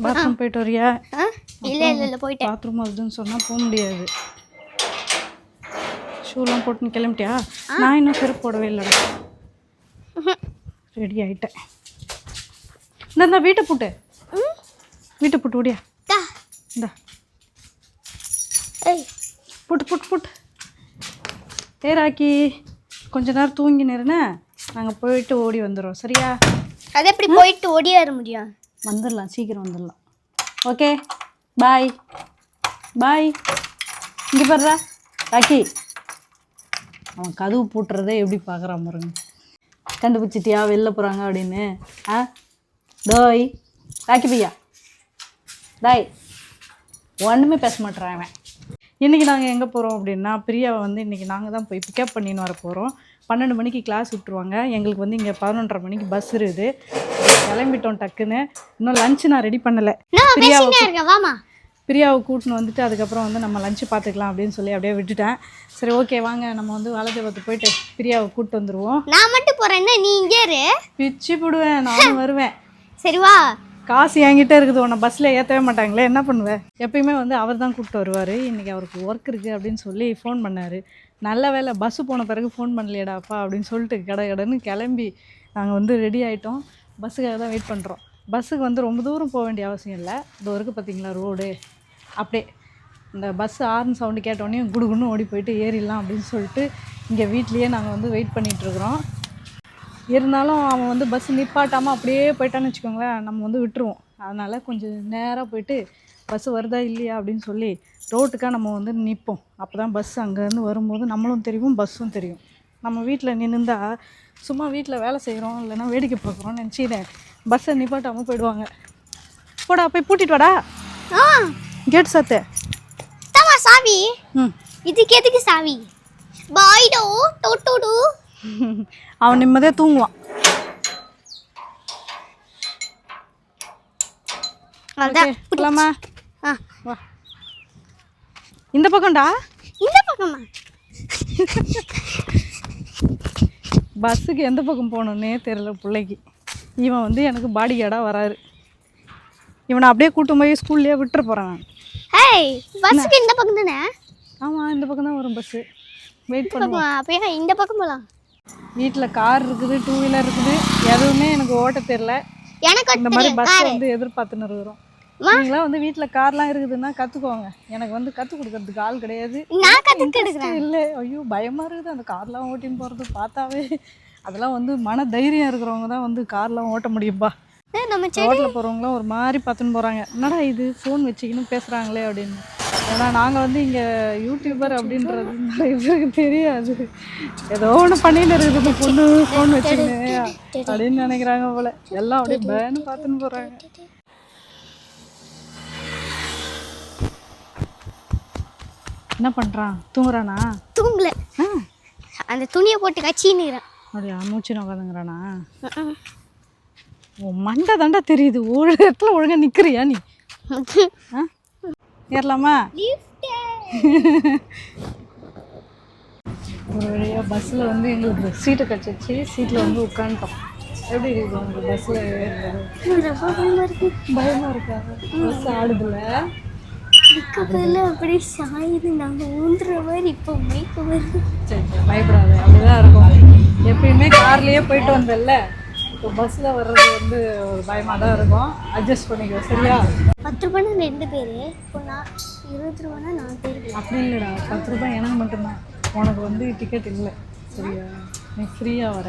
Bathroom போயிட்டு வரியா? இல்லை போயிட்டேன். பாத்ரூம் வருதுன்னு சொன்னால் போக முடியாது. ஷூலாம் போட்டுன்னு கிளம்பிட்டியா? நான் இன்னும் செருப்பு போடவே இல்லைடா. ரெடி ஆகிட்டேன். இந்த வீட்டை போட்டு ஓடியா. இந்தா புட்டு ராக்கி கொஞ்ச நேரம் தூங்கி நிறுனே, நாங்கள் போயிட்டு ஓடி வந்துடுறோம். சரியா? அது எப்படி போயிட்டு ஓடி வர முடியும்? வந்துடலாம், சீக்கிரம் வந்துடலாம். ஓகே, பாய். இங்கே பாருடா ராக்கி, அவன் கதவு பூட்டுறதே எப்படி பார்க்குறான் பாருங்க. கண்டுபிடிச்சிட்டியா வெளில போகிறாங்க அப்படின்னு? டோய் ராக்கி பையா, டாய் ஒன்றுமே பேச மாட்டேறான் அவன். இன்றைக்கி நாங்கள் எங்கே போகிறோம் அப்படின்னா, பிரியாவை வந்து இன்றைக்கி நாங்கள் தான் போய் பிக்கப் பண்ணின்னு வர போகிறோம். 12 மணிக்கு கிளாஸ் விட்டுருவாங்க. எங்களுக்கு வந்து இங்கே 11:30 மணிக்கு பஸ் இருக்குது. கிளம்பிட்டோம் டக்குன்னு. இன்னும் லஞ்சு நான் ரெடி பண்ணலை. பிரியாவை கூட்டின்னு வந்துட்டு அதுக்கப்புறம் வந்து நம்ம லஞ்சு பார்த்துக்கலாம் அப்படின்னு சொல்லி அப்படியே விட்டுட்டேன். சரி ஓகே வாங்க நம்ம வந்து வாழைச்சேபத்து போயிட்டு பிரியாவை கூப்பிட்டு வந்துடுவோம். நான் மட்டும் போகிறேன்னா நீ இங்கே பிச்சு போடுவேன், நானும் வருவேன். சரி வா. காசு என்கிட்ட இருக்குது, உன்னை பஸ்ஸில் ஏற்றவே மாட்டாங்களே, என்ன பண்ணுவேன்? எப்பயுமே வந்து அவர் தான் கூப்பிட்டு வருவார். இன்றைக்கி அவருக்கு ஒர்க் இருக்குது அப்படின்னு சொல்லி ஃபோன் பண்ணார். நல்ல வேலை பஸ்ஸு போன பிறகு ஃபோன் பண்ணலையடாப்பா அப்படின்னு சொல்லிட்டு கடன்னு கிளம்பி நாங்கள் வந்து ரெடி ஆகிட்டோம். பஸ்ஸுக்காக தான் வெயிட் பண்ணுறோம். பஸ்ஸுக்கு வந்து ரொம்ப தூரம் போக வேண்டிய அவசியம் இல்லை. இதோ இருக்குது பார்த்தீங்களா ரோடு. அப்படியே இந்த பஸ்ஸு ஹார்ன் சவுண்டு கேட்டோடனே குடுகுன்னு ஓடி போயிட்டு ஏறிடலாம் அப்படின்னு சொல்லிட்டு இங்கே வீட்லேயே நாங்கள் வந்து வெயிட் பண்ணிகிட்ருக்குறோம். இருந்தாலும் அவன் வந்து பஸ் நிப்பாட்டாமல் அப்படியே போயிட்டான்னு வச்சுக்கோங்களேன், நம்ம வந்து விட்டுருவோம். அதனால் கொஞ்சம் நேராக போயிட்டு பஸ்ஸு வருதா இல்லையா அப்படின்னு சொல்லி ரோட்டுக்காக நம்ம வந்து நிற்போம். அப்போ தான் பஸ் அங்கேருந்து வரும்போது நம்மளும் தெரியும், பஸ்ஸும் தெரியும். நம்ம வீட்டில் நின்றுந்தா சும்மா வீட்டில் வேலை செய்கிறோம் இல்லைன்னா வேடிக்கை பார்க்குறோன்னு நினச்சிட்டேன். பஸ்ஸை நிப்பாட்டாமல் போயிடுவாங்க. போடா போய் பூட்டிட்டு வாடா. கேட் சாத்து. சாவி இதுக்கு எதுக்கு சாவி? பாய்டோ டோட்டோடு. அவன் நிம்மதியாக தூங்குவான். போலாமா? வா இந்த பக்கம்டா. இந்த பக்கமா? பஸ்ஸுக்கு எந்த பக்கம் போகணுன்னே தெரியல பிள்ளைக்கு. இவன் வந்து எனக்கு பாடி கார்டாக வராரு. இவனை அப்படியே கூட்டும் போய் ஸ்கூல்லேயே விட்டுற போகிறான். பஸ்ஸுக்கு இந்த பக்கம் தானே? ஆமாம் இந்த பக்கம் தான் வரும் பஸ்ஸு. வெயிட் பண்ணுவோம். அப்போ இந்த பக்கம் போகலாம். வீட்டில் கார் இருக்குது, 2 வீலர் இருக்குது, எதுவுமே எனக்கு ஓட்ட தெரியல. எனக்கு இந்த மாதிரி பஸ் வந்து எதிர்பார்த்துன்னு இருக்கிறோம். நீங்களாம் வந்து வீட்டில் கார்லாம் இருக்குதுன்னா கற்றுக்கோங்க. எனக்கு வந்து கற்றுக் கொடுக்கறதுக்கு ஆள் கிடையாது. இல்லை, ஐயோ பயமாக இருக்குது அந்த கார்லாம் ஓட்டின்னு போகிறது பார்த்தாவே. அதெல்லாம் வந்து மன தைரியம் இருக்கிறவங்க தான் வந்து கார்லாம் ஓட்ட முடியும்பா. ரோட்டில் போகிறவங்களாம் ஒரு மாதிரி பார்த்துன்னு போகிறாங்க. என்னடா இது ஃபோன் வச்சுக்கின்னு பேசுகிறாங்களே அப்படின்னு. ஏன்னா நாங்கள் வந்து இங்கே யூடியூபர் அப்படின்றது நிறைய பேருக்கு தெரியாது. ஏதோ ஒன்று பண்ணிட்டு இருக்குது இந்த பொண்ணு ஃபோன் வச்சுக்கின்னு அப்படின்னு நினைக்கிறாங்க போல். எல்லாம் அப்படியே பயன்னு பார்த்துன்னு போகிறாங்க. என்ன பண்ணுறான்? தூங்குறானா? தூங்கல, அந்த துணியை போட்டு கச்சின்னுறான். அப்படியா? மூச்சு நோக்காதுங்கிறானா? ஓ மண்டை தாண்டா தெரியுது. ஒரு இடத்துல ஒழுங்காக நிற்கிறியா நீ? ஏறலாமா? ஒரு வழியாக பஸ்ஸில் வந்து எங்களுக்கு சீட்டை கிடச்சிச்சு. சீட்டில் வந்து உட்காந்துட்டோம். எப்படி இருக்குது உங்களுக்கு பஸ்ஸில் ஏறுறது? பயமாக இருக்கா? பஸ் ஆடுதுல அப்படி சாயுது, நாங்கள் ஊந்துற மாதிரி இப்போ மைக்கு வருது. சரி பயப்படாத, அப்படிதான் இருக்கும். எப்பயுமே கார்லேயே போயிட்டு வந்தல, இப்போ பஸ்ஸில் வர்றது வந்து ஒரு பயமாக தான் இருக்கும். அட்ஜஸ்ட் பண்ணிக்கோ சரியா? 10 ரூபாய்னா 2 பேர், இப்போ நான் 20 ரூபாய்னா 4 பேர். அப்படி இல்லைடா, 10 ரூபாய் எனக்கு மட்டும்தான். உனக்கு வந்து டிக்கெட் இல்லை சரியா? நீ ஃப்ரீயாக வர.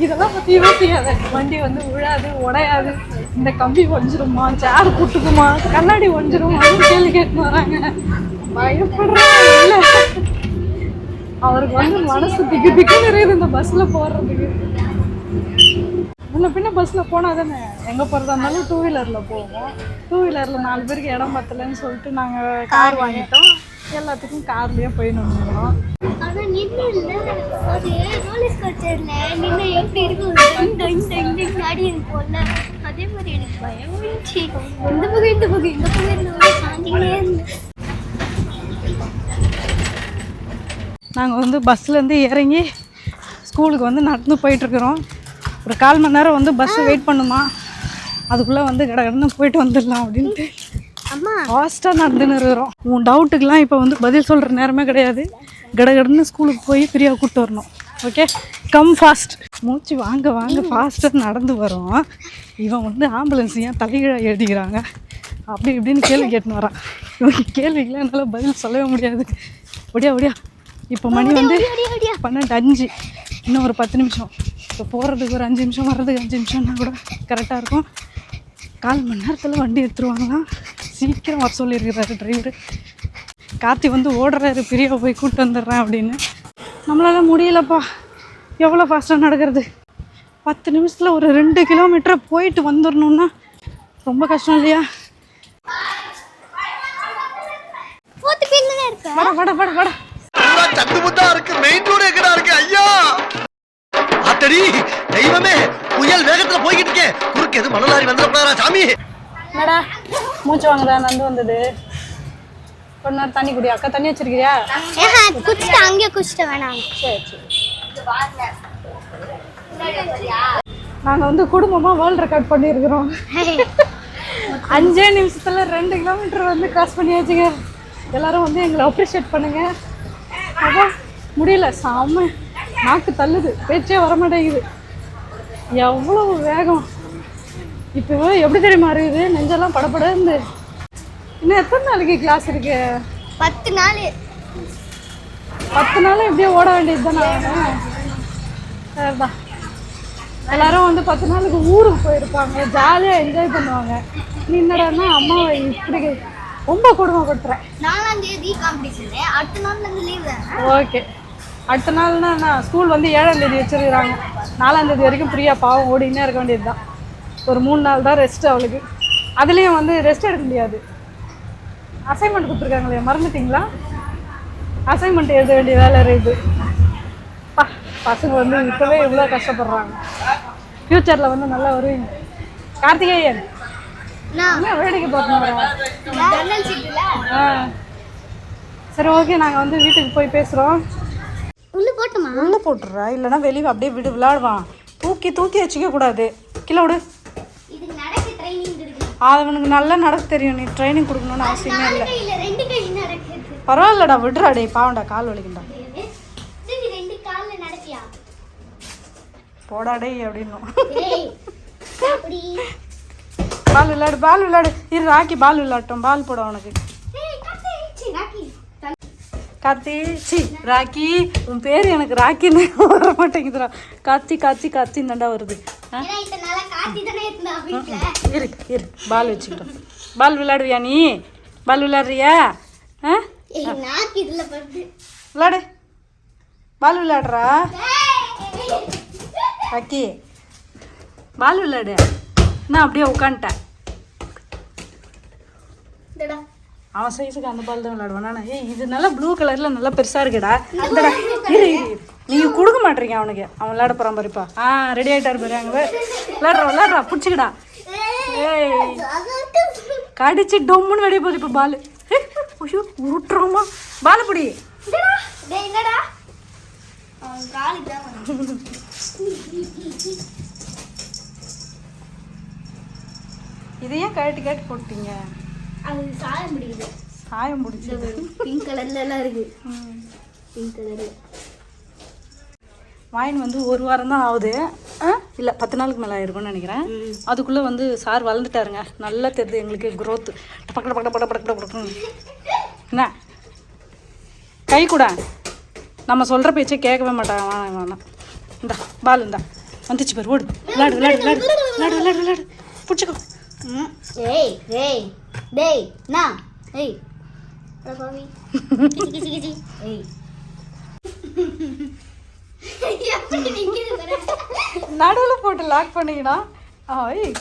இதெல்லாம் பற்றி யோசிக்காத. வண்டி வந்து விழாது, உடையாது, இந்த கம்பி ஒஞ்சிருமா, சேர் குட்டுக்குமா, கண்ணாடி ஒஞ்சிருமா கேள்வி கேட்டு வராங்க. பயப்படுறாங்க. இல்லை அவருக்கு வந்து மனசு திக்குன்னு இருக்குது இந்த பஸ்ஸில் போடுறதுக்கு. முன்ன பின்ன பஸ்ஸில் போனால் தானே எங்கே போகிறதா இருந்தாலும் 2 வீலரில் போவோம். 2 வீலரில் 4 பேருக்கு இடம் பத்தலைன்னு சொல்லிட்டு நாங்கள் கார் வாங்கிட்டோம். எல்லாத்துக்கும் கார்லேயே போயின்னு வந்துடுறோம். ஆனால் நின்று இல்லை அது ரோலர் கோஸ்டரில் நின்று எப்படி இருக்கும் இந்த ஆடி இருக்கும்ல, அதே மாதிரி எனக்கு பயம் இருந்துச்சு. இந்த பக்கம் இருந்தவங்க சாந்திங்களே இருந்தேன். நாங்கள் வந்து பஸ்லேருந்து இறங்கி ஸ்கூலுக்கு வந்து நடந்து போயிட்டுருக்குறோம். ஒரு 1/4 மணி நேரம் வந்து பஸ்ஸு வெயிட் பண்ணுமா. அதுக்குள்ளே வந்து கடகடன்னு போயிட்டு வந்துடலாம் அப்படின்ட்டு அம்மா ஃபாஸ்ட்டாக நடந்துன்னு இருக்கிறோம். உன் டவுட்டுக்கெலாம் இப்போ வந்து பதில் சொல்கிற நேரமே கிடையாது. கடகடன்னு ஸ்கூலுக்கு போய் ஃப்ரீயாக கூப்பிட்டு வரணும். Okay, come fast. மூச்சு வாங்க வாங்க ஃபாஸ்ட்டாக நடந்து வரோம். இவன் வந்து ஆம்புலன்ஸ் ஏன் தலைகீழ எழுதிக்கிறாங்க அப்படி இப்படின்னு கேள்வி கேட்டுன்னு வரான். இவங்க கேள்விக்கெலாம் என்னால் பதில் சொல்லவே முடியாது. ஒடியா இப்போ மணி வந்து 12:05. இன்னும் ஒரு 10 நிமிஷம். இப்போ போகிறதுக்கு ஒரு 5 நிமிஷம், வர்றதுக்கு 5 நிமிஷம்னா கூட கரெக்டாக இருக்கும். 1/4 மணி நேரத்தில் வண்டி எடுத்துருவாங்களாம். சீக்கிரம் வர சொல்லியிருக்கிறாரு டிரைவரு. கார்த்தி வந்து ஓடுறாரு பிரியா போய் கூப்பிட்டு வந்துடுறேன் அப்படின்னு. நம்மளால் முடியலப்பா. எவ்வளோ ஃபாஸ்ட்டாக நடக்கிறது. 10 நிமிஷத்தில் ஒரு 2 கிலோமீட்டரை போயிட்டு வந்துடணுன்னா ரொம்ப கஷ்டம் இல்லையா? வட வட வட வட சத்துமுத்தா இருக்கு. மெயின் ரோடு எங்கடா இருக்கு ஐயா? ஆத்தடி தெய்வமே, புயல் வேகத்துல போய்கிட்டு இருக்கேன். குறுக்கு எது மணலாரி வந்துடக்கூடாதா சாமி? என்னடா மூச்சு வாங்குதா? நந்து வந்தது. கொஞ்ச நேரம் தண்ணி குடி. அக்கா தண்ணி வச்சிருக்கிறியா? குடிச்சிட்டு அங்கேயே குடிச்சிட்டு வேணாம். சரி. நாங்கள் வந்து குடும்பமாக வேர்ல்ட் ரெக்கார்ட் பண்ணியிருக்கிறோம். 5 நிமிஷத்தில் 2 கிலோமீட்டர் வந்து கிராஸ் பண்ணியாச்சுங்க. எல்லாரும் வந்து எங்களை அப்ரிஷியேட் பண்ணுங்க. அப்போ முடியல, செம்ம நாக்கு தள்ளுது, பேச்சே வரமாட்டேங்குது. எவ்வளோ வேகம்! இப்போ எப்படி தெரியுமா இருக்குது? நெஞ்செல்லாம் படப்படந்து. இன்னும் எத்தனை நாளைக்கு கிளாஸ் இருக்கு? 10 நாள். 10 நாள் எப்படியோ ஓட வேண்டியது தானே. சரிதான். எல்லாரும் வந்து 10 நாளுக்கு ஊருக்கு போயிருப்பாங்க, ஜாலியாக என்ஜாய் பண்ணுவாங்க. நீ என்னடான்னா அம்மாவை இப்படி ரொம்ப கொடுமைப்படுத்துறேன். 4ஆம் தேதி காம்படிஷன், அடுத்த நாள்ல இருந்து லீவ் தானே. ஓகே, அடுத்த நாள்னா நான் ஸ்கூல் வந்து 7ஆம் தேதி வச்சிருக்கிறாங்க. 4ஆம் தேதி வரைக்கும் ஃப்ரீயாக பாவம் ஓடினே இருக்க வேண்டியது தான். ஒரு 3 நாள் தான் ரெஸ்ட்டு அவளுக்கு. அதுலேயும் வந்து ரெஸ்ட் எடுக்க முடியாது. அசைன்மெண்ட் கொடுத்துருக்காங்களே, மறந்துட்டிங்களா? அசைன்மெண்ட் எழுத வேண்டிய வேலை இருக்குது. பசங்க வந்து இப்போவே இவ்வளோ கஷ்டப்படுறாங்க. ஃப்யூச்சரில் வந்து நல்லா வருவீங்க. கார்த்திகேயன் என்ன வேடிக்கை பார்க்கணும்? சரி, ஓகே, நாங்கள் வந்து வீட்டுக்கு போய் பேசுகிறோம். உள்ளே போட்டுடுறா, இல்லைன்னா வெளியே அப்படியே விடு, விளையாடுவான். தூக்கி வச்சுக்க கூடாது. கீழே விடு. அவனுக்கு நல்லா நடக்க தெரியும். நீ ட்ரைனிங் கொடுக்கணும்னு அவசியமே இல்லை. பரவாயில்லடா, விடுறா. டே பாவண்டா, கால் வலிக்குண்டா. போடாடே அப்படின்னும். பால் விளையாடு. இரு, ராக்கி பால் விளையாட்டும். பால் போட உனக்கு. கார்த்தி, சி ராக்கி, உன் பேர் எனக்கு ராக்கின்னு வர மாட்டேங்குதுடா. கார்த்தி தாண்டா வருது. இரு பால் வச்சுக்கிட்டோம். பால் விளையாடுவியா நீ? பால் விளையாடுறியா? விளையாடு. பால் விளையாடுறா ராக்கி. பால் விளையாடு. நான் அப்படியே உட்காந்துட்டேன். அவன் சைஸுக்கு அந்த பால் தான் விளையாடுவான். நான் இது நல்லா ப்ளூ கலரில் நல்லா பெருசாக இருக்குடா. இந்தடா இரு நீங்கள் கொடுக்க மாட்டீங்க அவனுக்கு. அவன் விளையாட போகிறான் பாருப்பா. ரெடி ஆகிட்டாரு பாரு. அங்கே விளையாடுறா பிடிச்சிக்கடா. ஏய், கடிச்சு டொம்முன்னு வெளியே போகுது இப்போ பால். ஐயோ, உருட்டுறோமா? பால் பிடி. இதை ஏன் கழட்டி போட்டீங்க? அது சாயம் பிடிச்சது. பிங்க் கலர்ல எல்லாம் இருக்கு. பிங்க் கலர்ல வாயின் வந்து 1 வாரம் தான் ஆகுது. இல்லை 10 நாளுக்கு மேலே ஆயிருக்கும்னு நினைக்கிறேன். அதுக்குள்ளே வந்து சார் வளர்ந்துட்டாருங்க. நல்லா தெரியுது எங்களுக்கு க்ரோத்து. பட என்ன கை கூட நம்ம சொல்கிற பேச்சே கேட்கவே மாட்டாங்க. வேணாம். இந்தா பால் இந்தா வந்துச்சு பாரு. ஓடு, விளையாடு. பிடிச்சிக்கோ. நடுவில் போட்டு லாக் பண்ணிக்கணும்.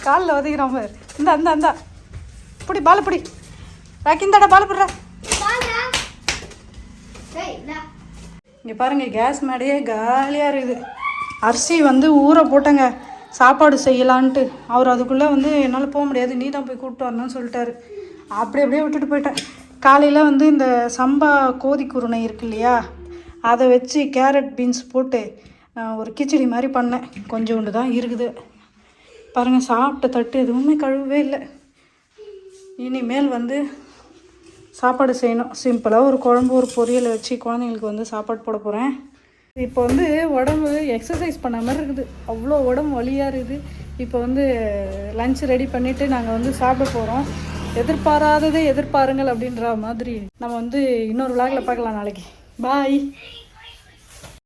காலில் ஒதுக்கிறான் பாரு. இந்தா பிடி பால் பிடி. ராக்கி இந்தாடா பால் பிடுற. இங்கே பாருங்க, கேஸ் மேடையே காலியாக இருக்குது. அரிசி வந்து ஊற போட்டேங்க சாப்பாடு செய்யலான்ட்டு. அவர் அதுக்குள்ளே வந்து என்னால் போக முடியாது, நீ தான் போய் கூப்பிட்டு வரணும்னு சொல்லிட்டாரு. அப்படியே விட்டுட்டு போயிட்டேன். காலையில் வந்து இந்த சம்பா கோதி குருணை இருக்கு இல்லையா, அதை வச்சு கேரட் பீன்ஸ் போட்டு ஒரு கிச்சடி மாதிரி பண்ணேன். கொஞ்சோண்டு தான் இருக்குது. பாருங்கள், சாப்பிட்ட தட்டு எதுவுமே கழுவவே இல்லை. இனிமேல் வந்து சாப்பாடு செய்யணும். சிம்பிளாக ஒரு குழம்பு ஒரு பொரியலை வச்சு குழந்தைங்களுக்கு வந்து சாப்பாடு போட போகிறேன். இப்போ வந்து உடம்பு எக்ஸசைஸ் பண்ண மாதிரி இருக்குது, அவ்வளோ உடம்பு வலியாக இருக்குது. இப்போ வந்து லஞ்ச் ரெடி பண்ணிவிட்டு நாங்கள் வந்து சாப்பிட போகிறோம். எதிர்பாராததே எதிர்பாருங்கள் அப்படின்ற மாதிரி நம்ம வந்து இன்னொரு விளாகில் பார்க்கலாம் நாளைக்கு. பாய்.